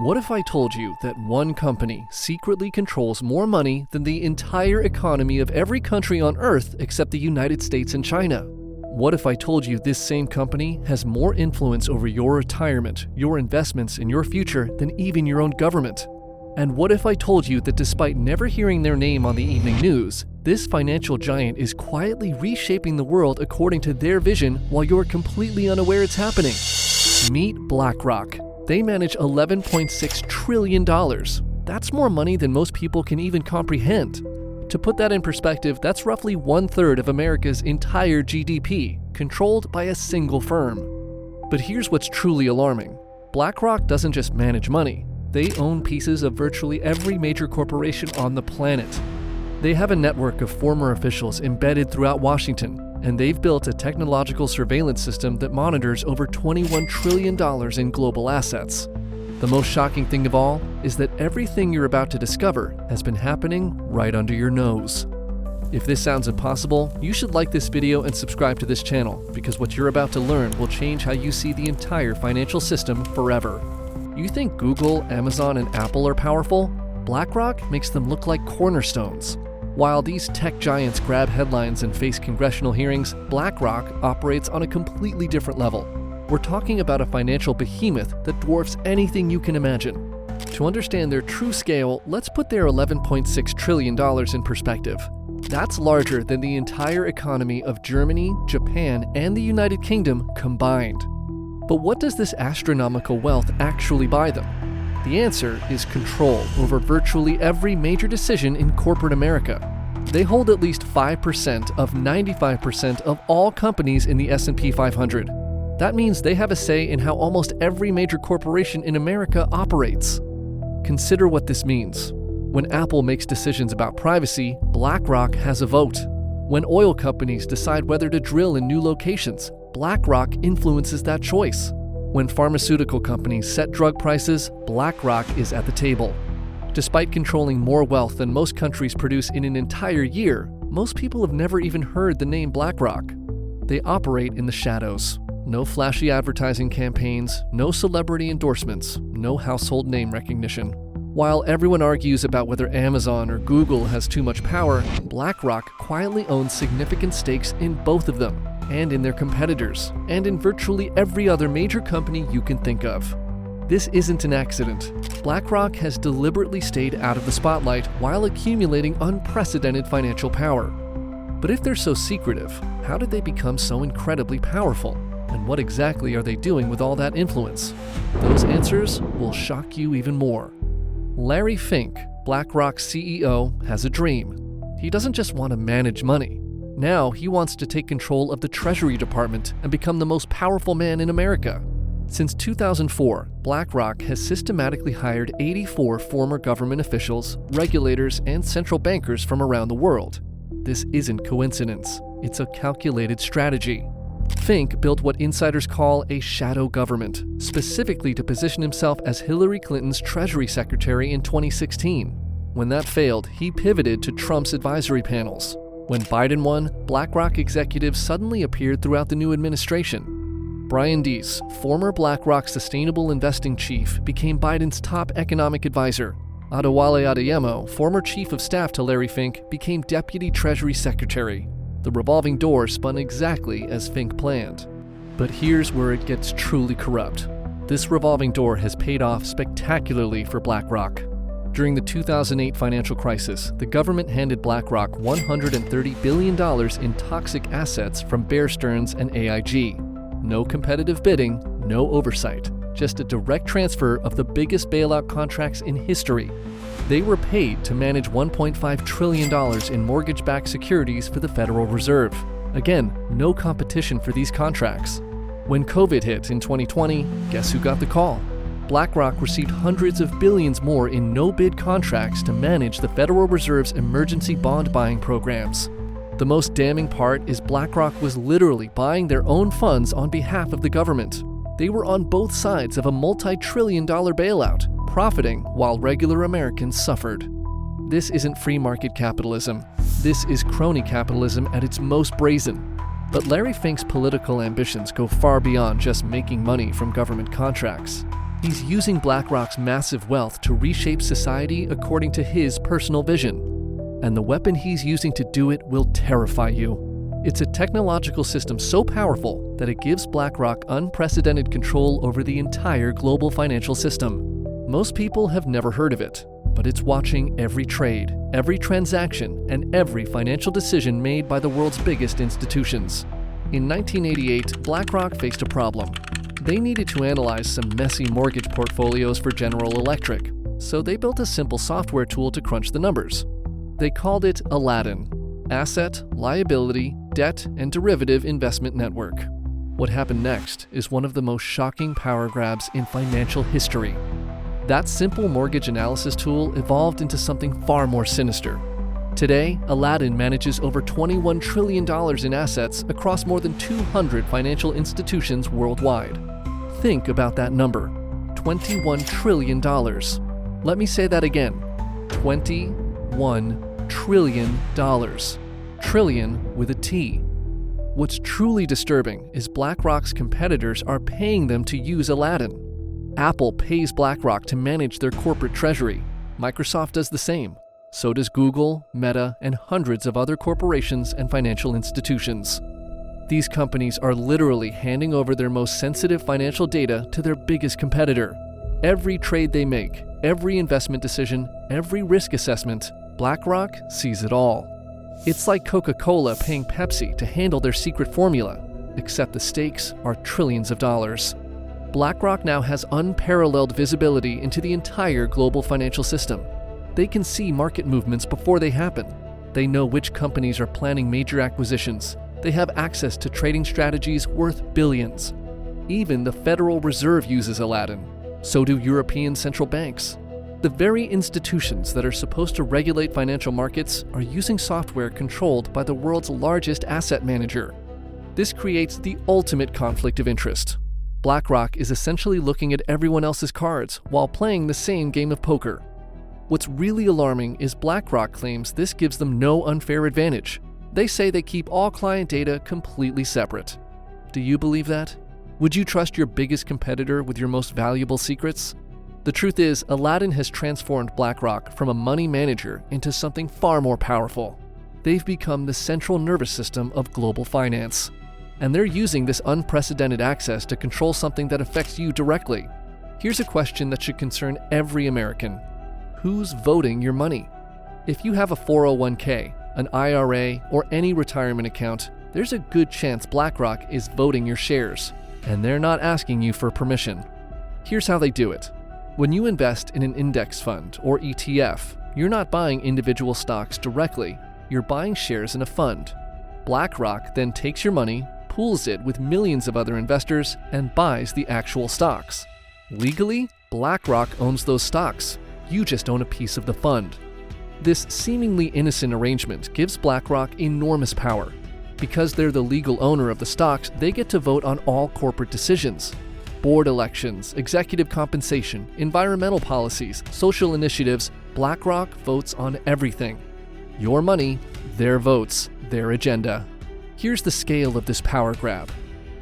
What if I told you that one company secretly controls more money than the entire economy of every country on Earth except the United States and China? What if I told you this same company has more influence over your retirement, your investments, and your future than even your own government? And what if I told you that despite never hearing their name on the evening news, this financial giant is quietly reshaping the world according to their vision while you're completely unaware it's happening? Meet BlackRock. They manage $11.6 trillion. That's more money than most people can even comprehend. To put that in perspective, that's roughly 1/3 of America's entire GDP, controlled by a single firm. But here's what's truly alarming. BlackRock doesn't just manage money. They own pieces of virtually every major corporation on the planet. They have a network of former officials embedded throughout Washington, and they've built a technological surveillance system that monitors over $21 trillion in global assets. The most shocking thing of all is that everything you're about to discover has been happening right under your nose. If this sounds impossible, you should like this video and subscribe to this channel, because what you're about to learn will change how you see the entire financial system forever. You think Google, Amazon, and Apple are powerful? BlackRock makes them look like cornerstones. While these tech giants grab headlines and face congressional hearings, BlackRock operates on a completely different level. We're talking about a financial behemoth that dwarfs anything you can imagine. To understand their true scale, let's put their $11.6 trillion in perspective. That's larger than the entire economy of Germany, Japan, and the United Kingdom combined. But what does this astronomical wealth actually buy them? The answer is control over virtually every major decision in corporate America. They hold at least 5% of 95% of all companies in the S&P 500. That means they have a say in how almost every major corporation in America operates. Consider what this means. When Apple makes decisions about privacy, BlackRock has a vote. When oil companies decide whether to drill in new locations, BlackRock influences that choice. When pharmaceutical companies set drug prices, BlackRock is at the table. Despite controlling more wealth than most countries produce in an entire year, most people have never even heard the name BlackRock. They operate in the shadows. No flashy advertising campaigns, no celebrity endorsements, no household name recognition. While everyone argues about whether Amazon or Google has too much power, BlackRock quietly owns significant stakes in both of them, and in their competitors, and in virtually every other major company you can think of. This isn't an accident. BlackRock has deliberately stayed out of the spotlight while accumulating unprecedented financial power. But if they're so secretive, how did they become so incredibly powerful? And what exactly are they doing with all that influence? Those answers will shock you even more. Larry Fink, BlackRock's CEO, has a dream. He doesn't just want to manage money. Now he wants to take control of the Treasury Department and become the most powerful man in America. Since 2004, BlackRock has systematically hired 84 former government officials, regulators, and central bankers from around the world. This isn't coincidence. It's a calculated strategy. Fink built what insiders call a shadow government, specifically to position himself as Hillary Clinton's Treasury Secretary in 2016. When that failed, he pivoted to Trump's advisory panels. When Biden won, BlackRock executives suddenly appeared throughout the new administration. Brian Deese, former BlackRock sustainable investing chief, became Biden's top economic advisor. Adewale Adeyemo, former chief of staff to Larry Fink, became deputy Treasury Secretary. The revolving door spun exactly as Fink planned. But here's where it gets truly corrupt. This revolving door has paid off spectacularly for BlackRock. During the 2008 financial crisis, the government handed BlackRock $130 billion in toxic assets from Bear Stearns and AIG. No competitive bidding, no oversight, just a direct transfer of the biggest bailout contracts in history. They were paid to manage $1.5 trillion in mortgage-backed securities for the Federal Reserve. Again, no competition for these contracts. When COVID hit in 2020, guess who got the call? BlackRock received hundreds of billions more in no-bid contracts to manage the Federal Reserve's emergency bond buying programs. The most damning part is BlackRock was literally buying their own funds on behalf of the government. They were on both sides of a multi-trillion-dollar bailout, profiting while regular Americans suffered. This isn't free market capitalism. This is crony capitalism at its most brazen. But Larry Fink's political ambitions go far beyond just making money from government contracts. He's using BlackRock's massive wealth to reshape society according to his personal vision. And the weapon he's using to do it will terrify you. It's a technological system so powerful that it gives BlackRock unprecedented control over the entire global financial system. Most people have never heard of it, but it's watching every trade, every transaction, and every financial decision made by the world's biggest institutions. In 1988, BlackRock faced a problem. They needed to analyze some messy mortgage portfolios for General Electric, so they built a simple software tool to crunch the numbers. They called it Aladdin, Asset, Liability, Debt, and Derivative Investment Network. What happened next is one of the most shocking power grabs in financial history. That simple mortgage analysis tool evolved into something far more sinister. Today, Aladdin manages over $21 trillion in assets across more than 200 financial institutions worldwide. Think about that number, $21 trillion. Let me say that again, $21 trillion. Trillion with a T. What's truly disturbing is BlackRock's competitors are paying them to use Aladdin. Apple pays BlackRock to manage their corporate treasury. Microsoft does the same. So does Google, Meta, and hundreds of other corporations and financial institutions. These companies are literally handing over their most sensitive financial data to their biggest competitor. Every trade they make, every investment decision, every risk assessment, BlackRock sees it all. It's like Coca-Cola paying Pepsi to handle their secret formula, except the stakes are trillions of dollars. BlackRock now has unparalleled visibility into the entire global financial system. They can see market movements before they happen. They know which companies are planning major acquisitions. They have access to trading strategies worth billions. Even the Federal Reserve uses Aladdin. So do European central banks. The very institutions that are supposed to regulate financial markets are using software controlled by the world's largest asset manager. This creates the ultimate conflict of interest. BlackRock is essentially looking at everyone else's cards while playing the same game of poker. What's really alarming is BlackRock claims this gives them no unfair advantage. They say they keep all client data completely separate. Do you believe that? Would you trust your biggest competitor with your most valuable secrets? The truth is, Aladdin has transformed BlackRock from a money manager into something far more powerful. They've become the central nervous system of global finance. And they're using this unprecedented access to control something that affects you directly. Here's a question that should concern every American. Who's voting your money? If you have a 401k, an IRA, or any retirement account, there's a good chance BlackRock is voting your shares, and they're not asking you for permission. Here's how they do it. When you invest in an index fund or ETF, you're not buying individual stocks directly, you're buying shares in a fund. BlackRock then takes your money, pools it with millions of other investors, and buys the actual stocks. Legally, BlackRock owns those stocks. You just own a piece of the fund. This seemingly innocent arrangement gives BlackRock enormous power. Because they're the legal owner of the stocks, they get to vote on all corporate decisions. Board elections, executive compensation, environmental policies, social initiatives, BlackRock votes on everything. Your money, their votes, their agenda. Here's the scale of this power grab.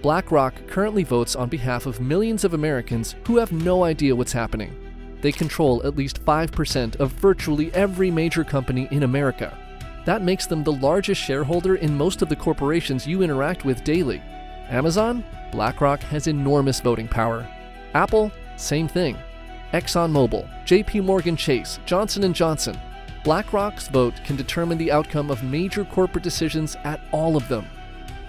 BlackRock currently votes on behalf of millions of Americans who have no idea what's happening. They control at least 5% of virtually every major company in America. That makes them the largest shareholder in most of the corporations you interact with daily. Amazon? BlackRock has enormous voting power. Apple? Same thing. ExxonMobil, JP Morgan Chase, Johnson & Johnson. BlackRock's vote can determine the outcome of major corporate decisions at all of them.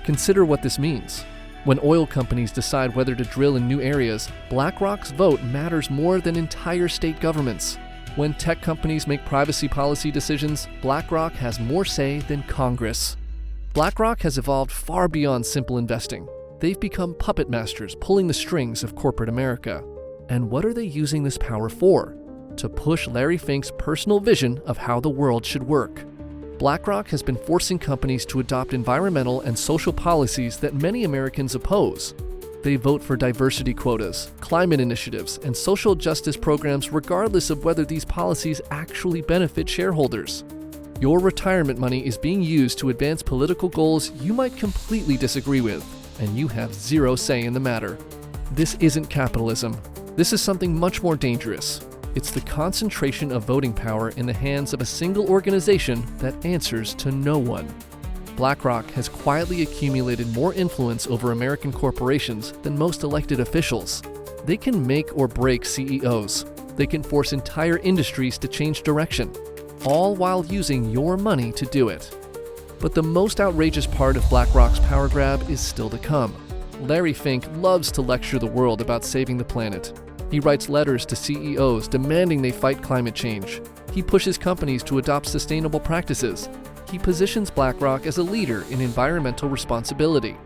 Consider what this means. When oil companies decide whether to drill in new areas, BlackRock's vote matters more than entire state governments. When tech companies make privacy policy decisions, BlackRock has more say than Congress. BlackRock has evolved far beyond simple investing. They've become puppet masters pulling the strings of corporate America. And what are they using this power for? To push Larry Fink's personal vision of how the world should work. BlackRock has been forcing companies to adopt environmental and social policies that many Americans oppose. They vote for diversity quotas, climate initiatives, and social justice programs regardless of whether these policies actually benefit shareholders. Your retirement money is being used to advance political goals you might completely disagree with, and you have zero say in the matter. This isn't capitalism. This is something much more dangerous. It's the concentration of voting power in the hands of a single organization that answers to no one. BlackRock has quietly accumulated more influence over American corporations than most elected officials. They can make or break CEOs. They can force entire industries to change direction, all while using your money to do it. But the most outrageous part of BlackRock's power grab is still to come. Larry Fink loves to lecture the world about saving the planet. He writes letters to CEOs demanding they fight climate change. He pushes companies to adopt sustainable practices. He positions BlackRock as a leader in environmental responsibility.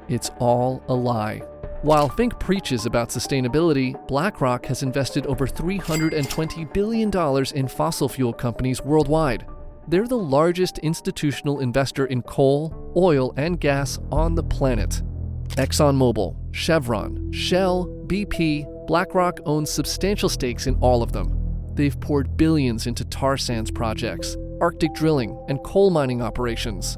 It's all a lie. While Fink preaches about sustainability, BlackRock has invested over $320 billion in fossil fuel companies worldwide. They're the largest institutional investor in coal, oil, and gas on the planet. ExxonMobil, Chevron, Shell, BP, BlackRock owns substantial stakes in all of them. They've poured billions into tar sands projects, Arctic drilling, and coal mining operations.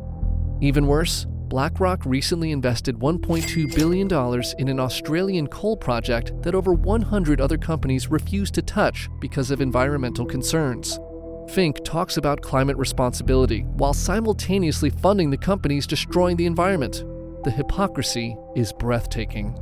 Even worse, BlackRock recently invested $1.2 billion in an Australian coal project that over 100 other companies refuse to touch because of environmental concerns. Fink talks about climate responsibility while simultaneously funding the companies destroying the environment. The hypocrisy is breathtaking.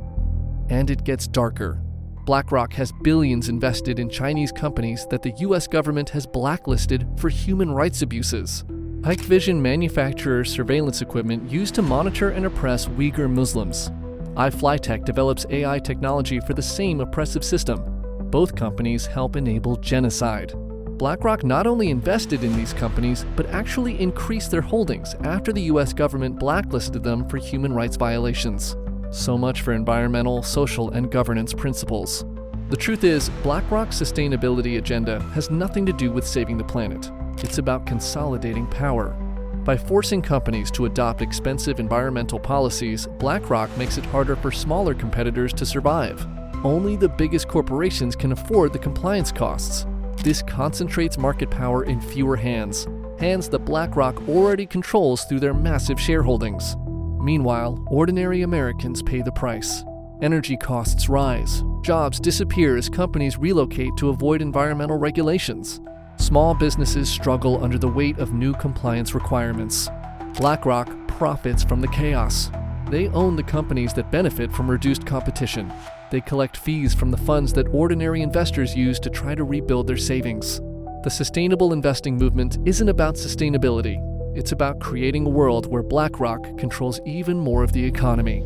And it gets darker. BlackRock has billions invested in Chinese companies that the US government has blacklisted for human rights abuses. Hikvision manufactures surveillance equipment used to monitor and oppress Uyghur Muslims. iFlyTech develops AI technology for the same oppressive system. Both companies help enable genocide. BlackRock not only invested in these companies, but actually increased their holdings after the US government blacklisted them for human rights violations. So much for environmental, social, and governance principles. The truth is, BlackRock's sustainability agenda has nothing to do with saving the planet. It's about consolidating power. By forcing companies to adopt expensive environmental policies, BlackRock makes it harder for smaller competitors to survive. Only the biggest corporations can afford the compliance costs. This concentrates market power in fewer hands, hands that BlackRock already controls through their massive shareholdings. Meanwhile, ordinary Americans pay the price. Energy costs rise. Jobs disappear as companies relocate to avoid environmental regulations. Small businesses struggle under the weight of new compliance requirements. BlackRock profits from the chaos. They own the companies that benefit from reduced competition. They collect fees from the funds that ordinary investors use to try to rebuild their savings. The sustainable investing movement isn't about sustainability. It's about creating a world where BlackRock controls even more of the economy.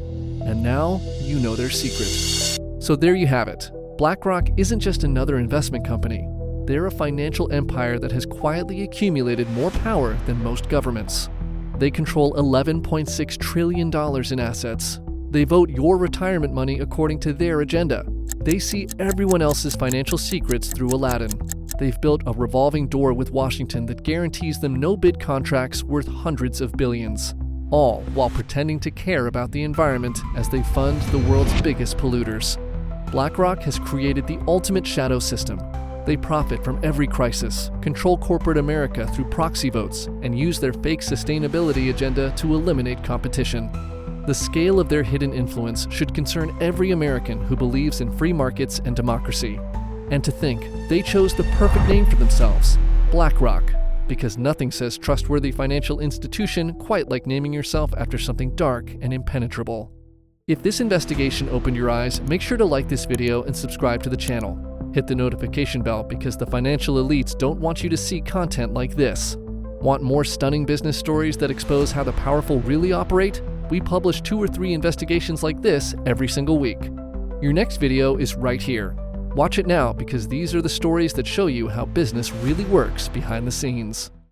And now, you know their secret. So there you have it. BlackRock isn't just another investment company. They're a financial empire that has quietly accumulated more power than most governments. They control $11.6 trillion in assets. They vote your retirement money according to their agenda. They see everyone else's financial secrets through Aladdin. They've built a revolving door with Washington that guarantees them no-bid contracts worth hundreds of billions, all while pretending to care about the environment as they fund the world's biggest polluters. BlackRock has created the ultimate shadow system. They profit from every crisis, control corporate America through proxy votes, and use their fake sustainability agenda to eliminate competition. The scale of their hidden influence should concern every American who believes in free markets and democracy. And to think, they chose the perfect name for themselves, BlackRock, because nothing says trustworthy financial institution quite like naming yourself after something dark and impenetrable. If this investigation opened your eyes, make sure to like this video and subscribe to the channel. Hit the notification bell because the financial elites don't want you to see content like this. Want more stunning business stories that expose how the powerful really operate? We publish 2 or 3 investigations like this every single week. Your next video is right here. Watch it now because these are the stories that show you how business really works behind the scenes.